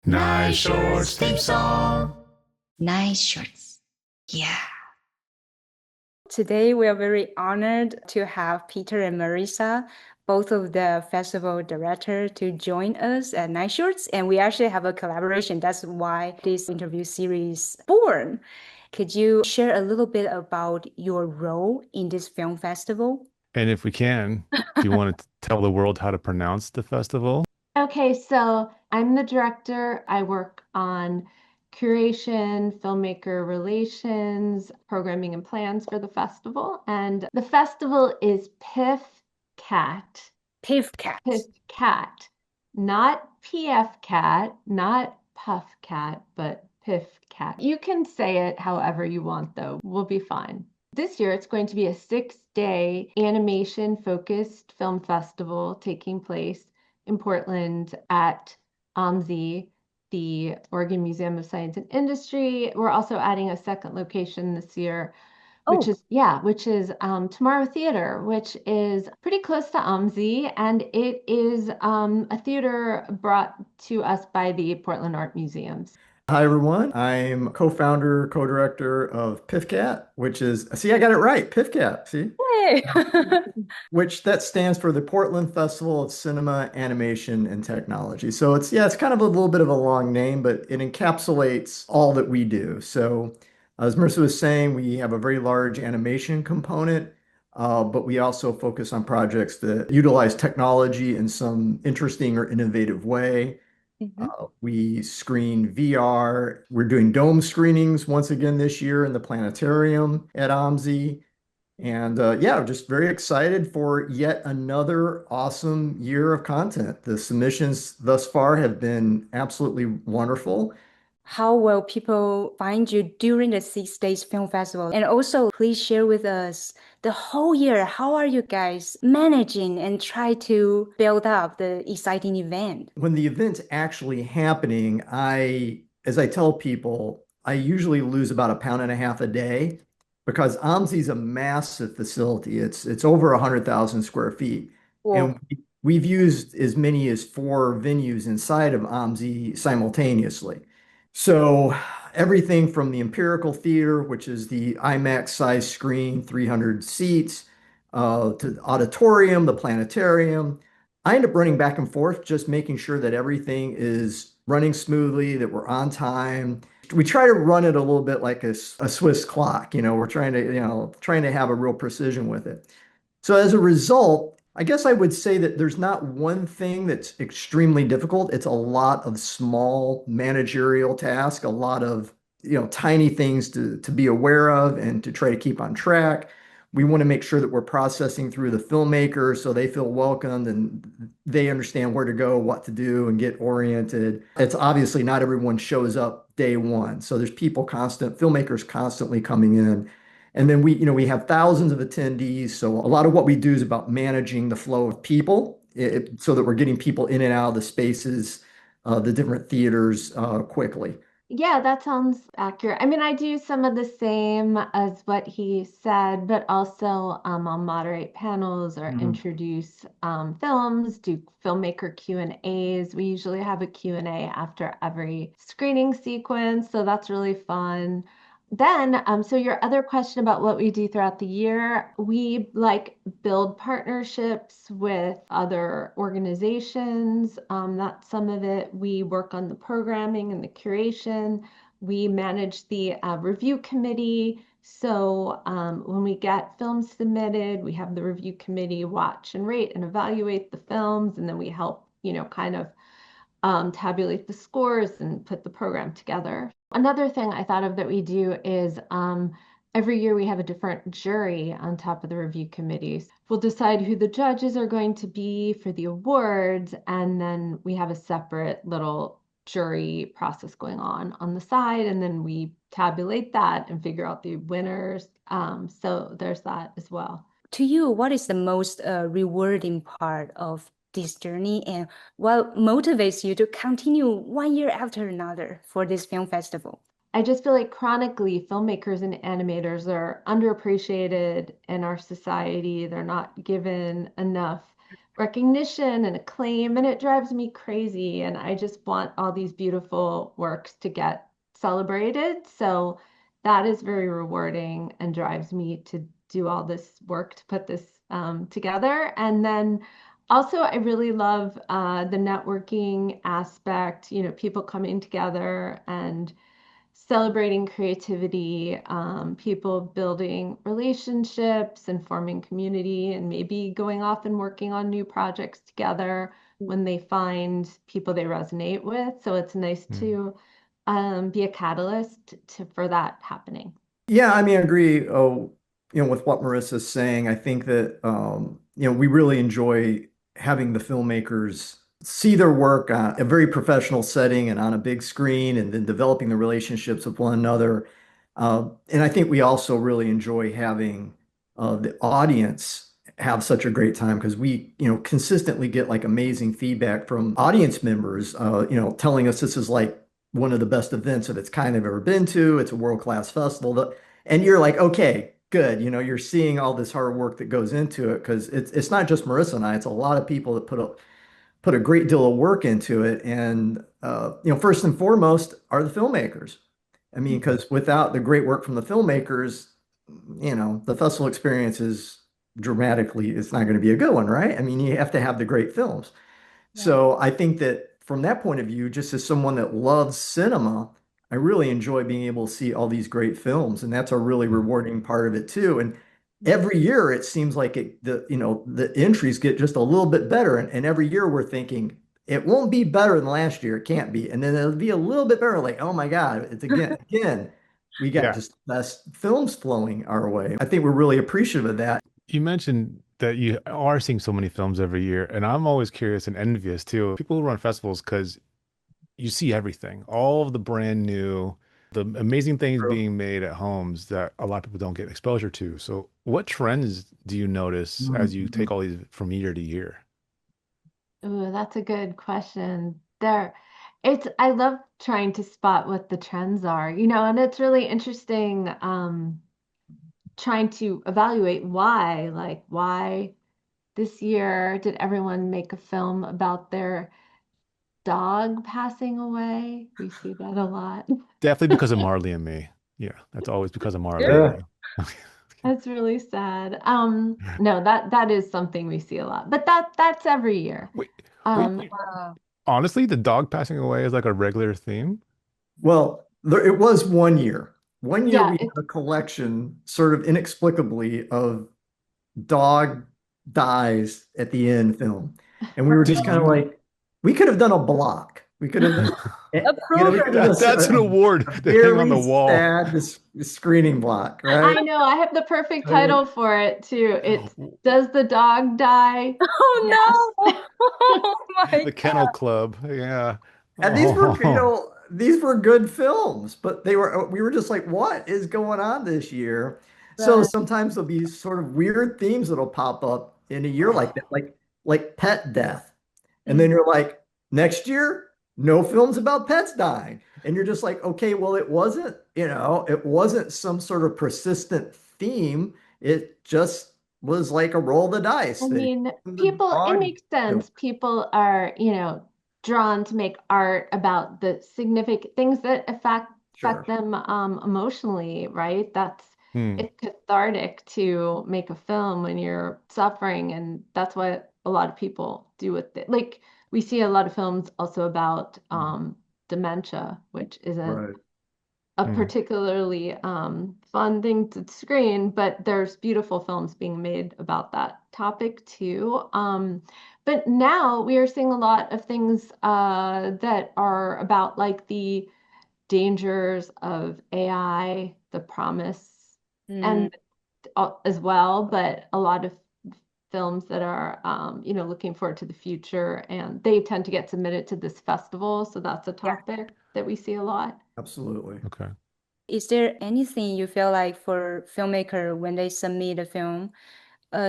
Nice Shorts theme song. Nice shorts. Yeah. Today, we are very honored to have Peter and Marisa, both of the festival director, to join us at Night Shorts. And we actually have a collaboration. That's why this interview series born. Could you share a little bit about your role in this film festival? And if we can, do you want to tell the world how to pronounce the festival? Okay, so I'm the director. I work on curation, filmmaker relations, programming and plans for the festival. And the festival is PFCAT. PFCAT. PFCAT, not PFCAT, not PuffCat, but PFCAT. You can say it however you want, though. We'll be fine. This year, it's going to be a 6-day animation-focused film festival taking place in Portland at OMSI, the Oregon Museum of Science and Industry. We're also adding a second location this year, which is Tomorrow Theater, which is pretty close to OMSI, and it is a theater brought to us by the Portland Art Museums. Hi, everyone. I'm co-founder, co-director of PFCAT, which is, see, I got it right, PFCAT, see? Hey. Which that stands for the Portland Festival of Cinema, Animation, and Technology. So it's kind of a little bit of a long name, but it encapsulates all that we do. So as Marissa was saying, we have a very large animation component, but we also focus on projects that utilize technology in some interesting or innovative way. We screen VR. We're doing dome screenings once again this year in the planetarium at OMSI. And yeah, just very excited for yet another awesome year of content. The submissions thus far have been absolutely wonderful. How will people find you during the 6 days film festival? And also, please share with us the whole year. How are you guys managing and try to build up the exciting event? When the event's actually happening, as I tell people, I usually lose about a pound and a half a day because OMSI is a massive facility. It's over 100,000 square feet. Well, And we've used as many as 4 venues inside of OMSI simultaneously. So everything from the Empirical Theater, which is the IMAX size screen, 300 seats, to the auditorium, the planetarium. I end up running back and forth, just making sure that everything is running smoothly, that we're on time. We try to run it a little bit like a Swiss clock. We're trying to have a real precision with it. So as a result, I guess I would say that there's not one thing that's extremely difficult. It's a lot of small managerial tasks, a lot of tiny things to be aware of and to try to keep on track. We want to make sure that we're processing through the filmmakers so they feel welcomed and they understand where to go, what to do, and get oriented. It's obviously not everyone shows up day one. So there's filmmakers constantly coming in. And then we have thousands of attendees. So a lot of what we do is about managing the flow of people so that we're getting people in and out of the spaces, the different theaters quickly. Yeah, that sounds accurate. I mean, I do some of the same as what he said, but also I'll moderate panels or introduce films, do filmmaker Q&As. We usually have a Q&A after every screening sequence, so that's really fun. Then, so your other question about what we do throughout the year, we build partnerships with other organizations. That's some of it. We work on the programming and the curation. We manage the review committee. So when we get films submitted, we have the review committee watch and rate and evaluate the films, and then we help, kind of tabulate the scores and put the program together. Another thing I thought of that we do is every year we have a different jury on top of the review committees. We'll decide who the judges are going to be for the awards, and then we have a separate little jury process going on the side, and then we tabulate that and figure out the winners. So there's that as well. To you, what is the most rewarding part of this journey, and what motivates you to continue one year after another for this film festival? I just feel like chronically filmmakers and animators are underappreciated in our society. They're not given enough recognition and acclaim, and it drives me crazy. And I just want all these beautiful works to get celebrated. So that is very rewarding and drives me to do all this work to put this together. And then also, I really love the networking aspect, people coming together and celebrating creativity, people building relationships and forming community, and maybe going off and working on new projects together when they find people they resonate with. So it's nice to be a catalyst for that happening. Yeah, I mean, I agree, with what Marissa's saying. I think that, we really enjoy having the filmmakers see their work on a very professional setting and on a big screen and then developing the relationships with one another. And I think we also really enjoy having the audience have such a great time because we, consistently get like amazing feedback from audience members, telling us this is like one of the best events of its kind I've ever been to. It's a world-class festival. And you're like, okay, good. You're seeing all this hard work that goes into it because it's not just Marissa and I, it's a lot of people that put a great deal of work into it. And first and foremost are the filmmakers. I mean, because without the great work from the filmmakers, the festival experience is dramatically, it's not going to be a good one, right? I mean, you have to have the great films. So I think that from that point of view, just as someone that loves cinema, I really enjoy being able to see all these great films, and that's a really rewarding part of it too. And every year it seems like the entries get just a little bit better, and every year we're thinking it won't be better than last year. It can't be, and then it'll be a little bit better. Like, oh my God, it's again. We got Yeah. just the best films flowing our way. I think we're really appreciative of that. You mentioned that you are seeing so many films every year, and I'm always curious and envious too. People who run festivals because you see everything, all of the brand new, the amazing things True. being made at homes that a lot of people don't get exposure to. So, what trends do you notice as you take all these from year to year? Ooh, that's a good question. I love trying to spot what the trends are, and it's really interesting, trying to evaluate why this year did everyone make a film about their dog passing away? We see that a lot. Definitely because of Marley and Me. Yeah, that's always because of Marley and Yeah. Me. That's really sad. No, that is something we see a lot, but that's every year. Wait, wait. Um, Wow. Honestly, the dog passing away is like a regular theme. Well, it was one year. One year yeah, we it's had a collection, sort of inexplicably, of dog dies at the end film. And we were Do just kind of you? like, we could have done a block. We could have done, A we could have program. done That's an award a to hang on the very wall. sad screening block, right? I know I have the perfect I mean, title for it too. It's Does the Dog Die? Oh Yes. no. Oh my The God. Kennel Club. Yeah. and these were, Oh, these were good films, but we were just like, what is going on this year? So Right. sometimes there'll be sort of weird themes that'll pop up in a year like that, like pet death. And then Mm. you're like, next year, no films about pets dying. And you're just like, okay, well, it wasn't some sort of persistent theme. It just was like a roll of the dice I that mean, the it dog makes killed. sense. People are, drawn to make art about the significant things that affect Sure. them emotionally, right? hmm. It's cathartic to make a film when you're suffering, and that's what a lot of people do with it. Like we see a lot of films also about dementia, which isn't Right. a Hmm. particularly fun thing to screen, but there's beautiful films being made about that topic too. But now we are seeing a lot of things that are about like the dangers of AI, the promise, Mm. and as well, but a lot of films that are looking forward to the future, and they tend to get submitted to this festival, so that's a Yeah. topic that we see a lot. Absolutely. Okay. Is there anything you feel like for filmmaker when they submit a film,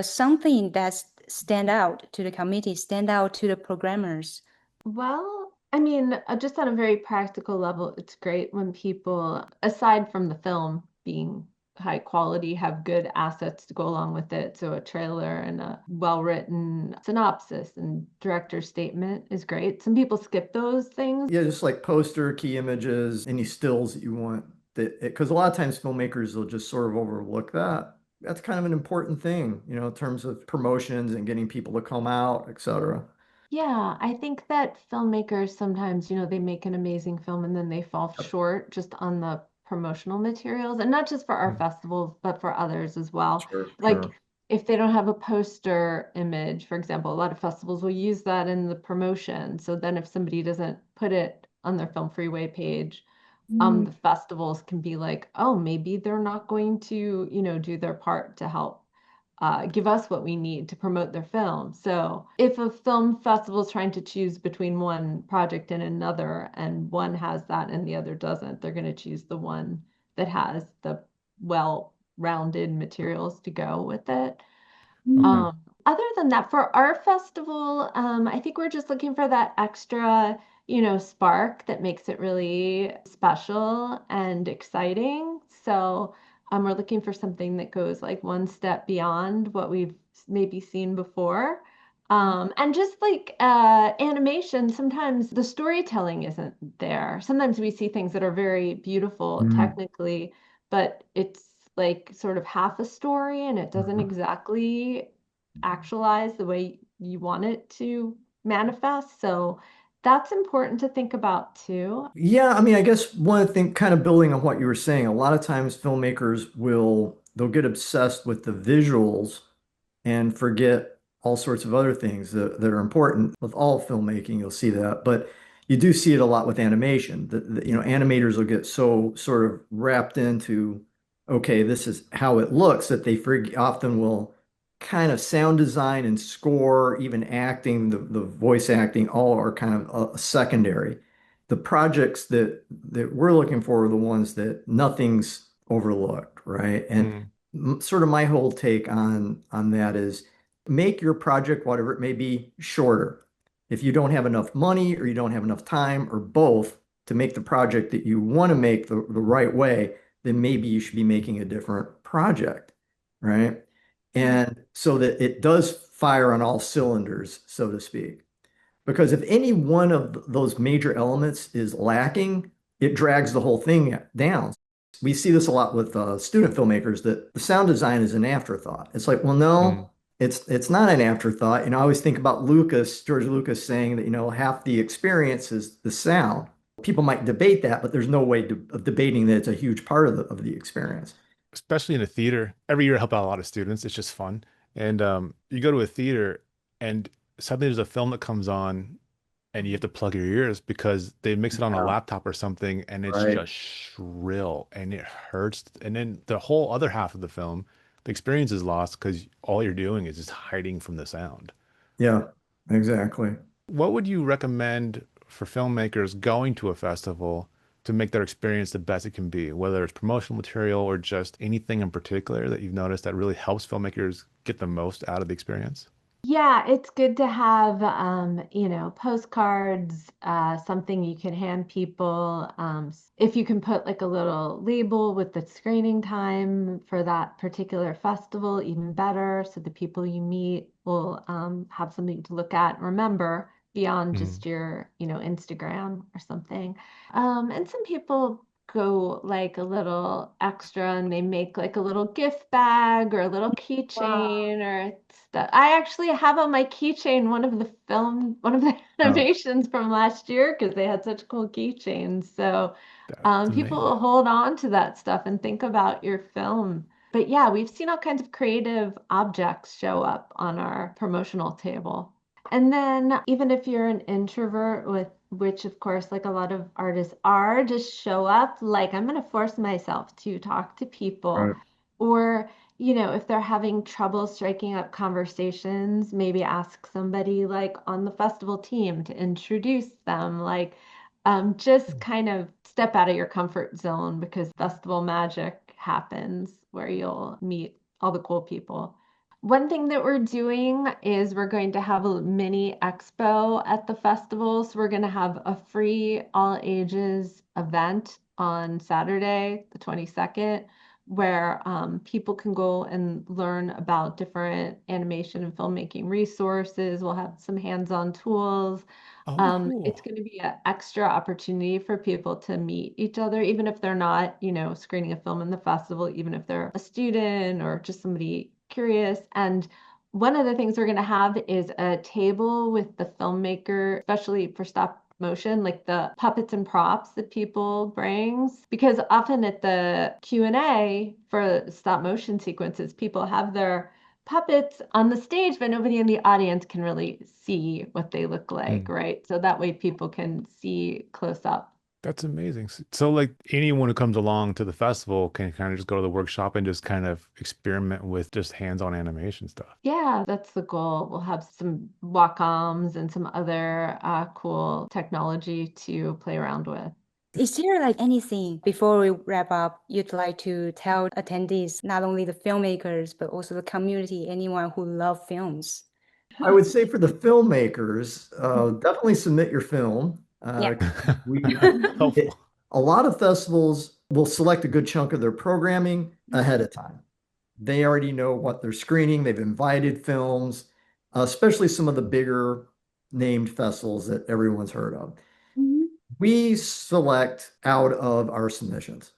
something that stand out to the committee, stand out to the programmers? Well, I mean, just on a very practical level, it's great when people, aside from the film being high quality, have good assets to go along with it. So a trailer and a well-written synopsis and director's statement is great. Some people skip those things. Yeah, just like poster, key images, any stills that you want. That because a lot of times filmmakers will just sort of overlook that. That's kind of an important thing, in terms of promotions and getting people to come out, etc. Yeah, I think that filmmakers sometimes, they make an amazing film and then they fall Yep. short just on the promotional materials, and not just for our Mm. festivals, but for others as well. Sure, Like sure. if they don't have a poster image, for example, a lot of festivals will use that in the promotion. So then if somebody doesn't put it on their Film Freeway page, the festivals can be like, oh, maybe they're not going to, do their part to help give us what we need to promote their film. So if a film festival is trying to choose between one project and another, and one has that and the other doesn't, they're going to choose the one that has the well-rounded materials to go with it. Okay. Other than that, for our festival, I think we're just looking for that extra, spark that makes it really special and exciting. So, we're looking for something that goes like one step beyond what we've maybe seen before. And just like animation, sometimes the storytelling isn't there. Sometimes we see things that are very beautiful Mm, technically, but it's like sort of half a story and it doesn't mhm. exactly actualize the way you want it to manifest. So that's important to think about too. Yeah, I mean, I guess one thing, kind of building on what you were saying, a lot of times filmmakers they'll get obsessed with the visuals and forget all sorts of other things that are important with all filmmaking. You'll see that, but you do see it a lot with animation. Animators will get so sort of wrapped into, okay, this is how it looks that they often will kind of sound design and score, even acting, the voice acting, all are kind of secondary. The projects that we're looking for are the ones that nothing's overlooked, right? And Mm. sort of my whole take on that is make your project, whatever it may be, shorter. If you don't have enough money or you don't have enough time or both to make the project that you want to make the right way, then maybe you should be making a different project, right? And so that it does fire on all cylinders, so to speak. Because if any one of those major elements is lacking, it drags the whole thing down. We see this a lot with student filmmakers that the sound design is an afterthought. It's like, well, Mm. no, it's not an afterthought. I always think about George Lucas saying that, half the experience is the sound. People might debate that, but there's no way of debating that it's a huge part of the experience. Especially in a theater. Every year I help out a lot of students. It's just fun. And you go to a theater and suddenly there's a film that comes on and you have to plug your ears because they mix it on a Yeah, laptop or something and it's right. just shrill and it hurts. And then the whole other half of the film, the experience is lost because all you're doing is just hiding from the sound. Yeah, exactly. What would you recommend for filmmakers going to a festival to make their experience the best it can be, whether it's promotional material or just anything in particular that you've noticed that really helps filmmakers get the most out of the experience? Yeah, it's good to have, postcards, something you can hand people. If you can put like a little label with the screening time for that particular festival, even better. So the people you meet will have something to look at and remember beyond Mm. just your, Instagram or something. And some people go like a little extra and they make like a little gift bag or a little keychain or stuff. I actually have on my keychain one of the Oh, animations from last year because they had such cool keychains. So That's people amazing. will hold on to that stuff and think about your film. But yeah, we've seen all kinds of creative objects show up on our promotional table. And then even if you're an introvert, with which of course like a lot of artists are, just show up like I'm going to force myself to talk to people. right. Or, if they're having trouble striking up conversations, maybe ask somebody like on the festival team to introduce them. Like just kind of step out of your comfort zone because festival magic happens where you'll meet all the cool people. One thing that we're doing is we're going to have a mini expo at the festival. So we're going to have a free all ages event on Saturday, the 22nd, where people can go and learn about different animation and filmmaking resources. We'll have some hands-on tools. Oh, It's cool. going to be an extra opportunity for people to meet each other, even if they're not, screening a film in the festival, even if they're a student or just somebody curious. And one of the things we're going to have is a table with the filmmaker, especially for stop motion, like the puppets and props that people brings, because often at the Q&A for stop motion sequences, people have their puppets on the stage, but nobody in the audience can really see what they look like, Mm. right? So that way people can see close up. That's amazing. So, like anyone who comes along to the festival can kind of just go to the workshop and just kind of experiment with just hands-on animation stuff. Yeah, that's the goal. We'll have some Wacom and some other cool technology to play around with. Is there like anything before we wrap up you'd like to tell attendees, not only the filmmakers, but also the community, anyone who love films? I would say for the filmmakers, definitely submit your film. Yeah. We Helpful. a lot of festivals will select a good chunk of their programming ahead of time. They already know what they're screening. They've invited films, especially some of the bigger named festivals that everyone's heard of. Mhm. We select out of our submissions.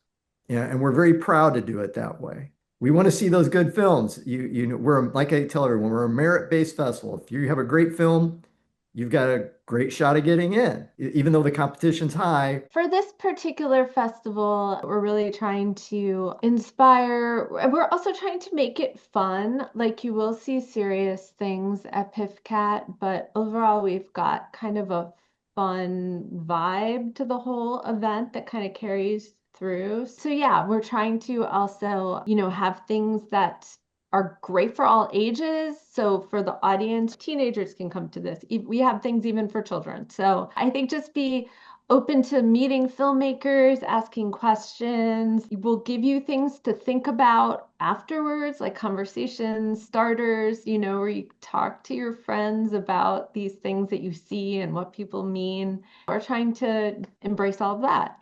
Yeah, and we're very proud to do it that way. We want to see those good films. We're like I tell everyone, we're a merit-based festival. If you have a great film, you've got a great shot of getting in, even though the competition's high. For this particular festival, we're really trying to inspire. We're also trying to make it fun. Like you will see serious things at PFCAT, but overall, we've got kind of a fun vibe to the whole event that kind of carries through. So yeah, we're trying to also, have things that are great for all ages. So for the audience, teenagers can come to this. We have things even for children. So I think just be open to meeting filmmakers, asking questions. We'll give you things to think about afterwards, like conversation starters, where you talk to your friends about these things that you see and what people mean. We're trying to embrace all of that.